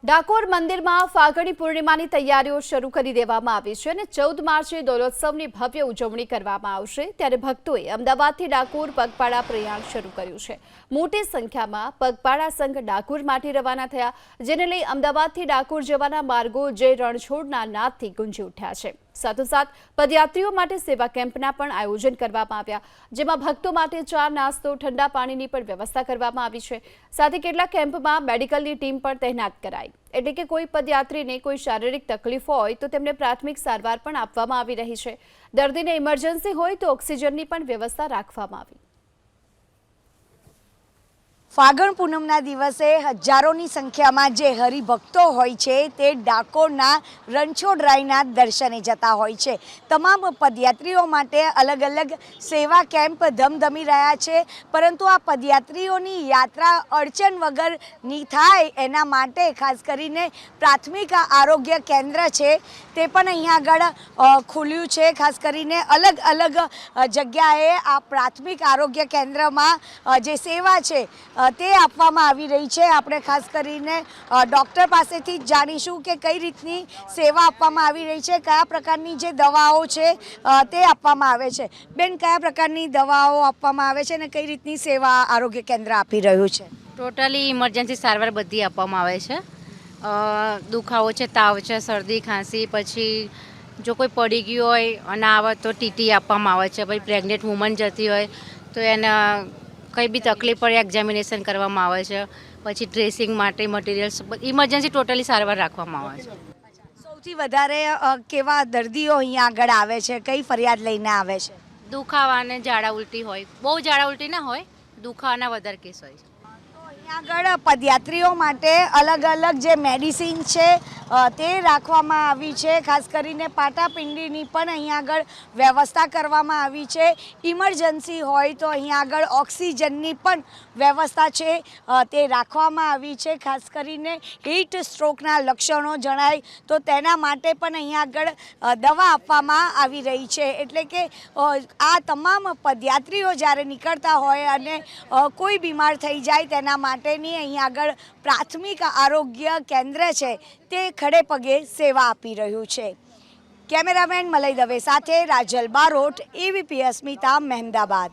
ડાકોર મંદિરમાં ફાગણી પૂર્ણિમાની તૈયારીઓ શરૂ કરી દેવામાં આવી છે અને 14 માર્ચે દોલોત્સવની ભવ્ય ઉજવણી કરવામાં આવશે। ત્યારે ભક્તોએ અમદાવાદથી ડાકોર પગપાળા પ્રયાણ શરૂ કર્યું છે। મોટી સંખ્યામાં પગપાળા સંઘ ડાકોર માટે રવાના થયા, જેને લઈ અમદાવાદથી ડાકોર જવાના માર્ગો જય રણછોડના નાદથી ગુંજી ઉઠ્યા છે। સાથોસાથ પદયાત્રીઓ માટે સેવા કેમ્પના પણ આયોજન કરવામાં આવ્યા, જેમાં ભક્તો માટે ચા, નાસ્તો, ઠંડા પાણીની પણ વ્યવસ્થા કરવામાં આવી છે। સાથે કેટલાક કેમ્પમાં મેડિકલની ટીમ પણ તૈનાત કરાઈ, એટલે કે કોઈ પદયાત્રીને કોઈ શારીરિક તકલીફ હોય તો તેમને પ્રાથમિક સારવાર પણ આપવામાં આવી રહી છે। દર્દીને ઇમરજન્સી હોય તો ઓક્સિજનની પણ વ્યવસ્થા રાખવામાં આવી। ફાગણ પૂનમના દિવસે હજારોની સંખ્યામાં જે હરિભક્તો હોય છે તે ડાકોરના રણછોડરાયના દર્શને જતા હોય છે। તમામ પદયાત્રીઓ માટે અલગ અલગ સેવા કેમ્પ ધમધમી રહ્યા છે, પરંતુ આ પદયાત્રીઓની યાત્રા અડચણ વગરની થાય એના માટે ખાસ કરીને પ્રાથમિક આરોગ્ય કેન્દ્ર છે તે પણ અહીંયા આગળ ખુલ્યું છે। ખાસ કરીને અલગ અલગ જગ્યાએ આ પ્રાથમિક આરોગ્ય કેન્દ્રમાં જે સેવા છે તે આપવામાં આવી રહી છે। આપણે ખાસ કરીને ડૉક્ટર પાસેથી જ જાણીશું કે કઈ રીતની સેવા આપવામાં આવી રહી છે, કયા પ્રકારની જે દવાઓ છે તે આપવામાં આવે છે। બેન, કયા પ્રકારની દવાઓ આપવામાં આવે છે અને કઈ રીતની સેવા આરોગ્ય કેન્દ્ર આપી રહ્યું છે? ટોટલી ઇમરજન્સી સારવાર બધી આપવામાં આવે છે। દુખાવો છે, તાવ છે, શરદી, ખાંસી, પછી જો કોઈ પડી ગયું હોય અને આવે તો ટીટી આપવામાં આવે છે। પછી પ્રેગ્નેન્ટ વુમન જતી હોય તો એને કંઈ બી તકલીફ પડે એક્ઝામિનેશન કરવામાં આવે છે। પછી ડ્રેસિંગ માટે મટીરિયલ્સ ઇમરજન્સી ટોટલી સારવાર રાખવામાં આવે છે। સૌથી વધારે કેવા દર્દીઓ અહીંયા આગળ આવે છે, કઈ ફરિયાદ લઈને આવે છે? દુખાવાને ઝાડા ઉલટી હોય, બહુ ઝાડા ઉલટી ના હોય, દુખાવાના વધારે કેસ હોય છે। અહીંયા આગળ પદયાત્રીઓ માટે અલગ અલગ જે મેડિસિન છે તે રાખવામાં આવી છે। ખાસ કરીને પાટાપિંડીની પણ અહીંયા આગળ વ્યવસ્થા કરવામાં આવી છે। ઇમરજન્સી હોય તો અહીંયા આગળ ઓક્સિજનની પણ વ્યવસ્થા છે તે રાખવામાં આવી છે। ખાસ કરીને હીટ સ્ટ્રોકના લક્ષણો જણાય તો તેના માટે પણ અહીંયા આગળ દવા આપવામાં આવી રહી છે। એટલે કે આ તમામ પદયાત્રીઓ જ્યારે નીકળતા હોય અને કોઈ બીમાર થઈ જાય તેના માટેની અહીંયા આગળ પ્રાથમિક આરોગ્ય કેન્દ્ર છે તે ખડે પગે સેવા આપી રહ્યું છે। કેમેરામેન મલય દવે સાથે રાજલ બારોટ, ABP અસ્મિતા, મહેમદાબાદ।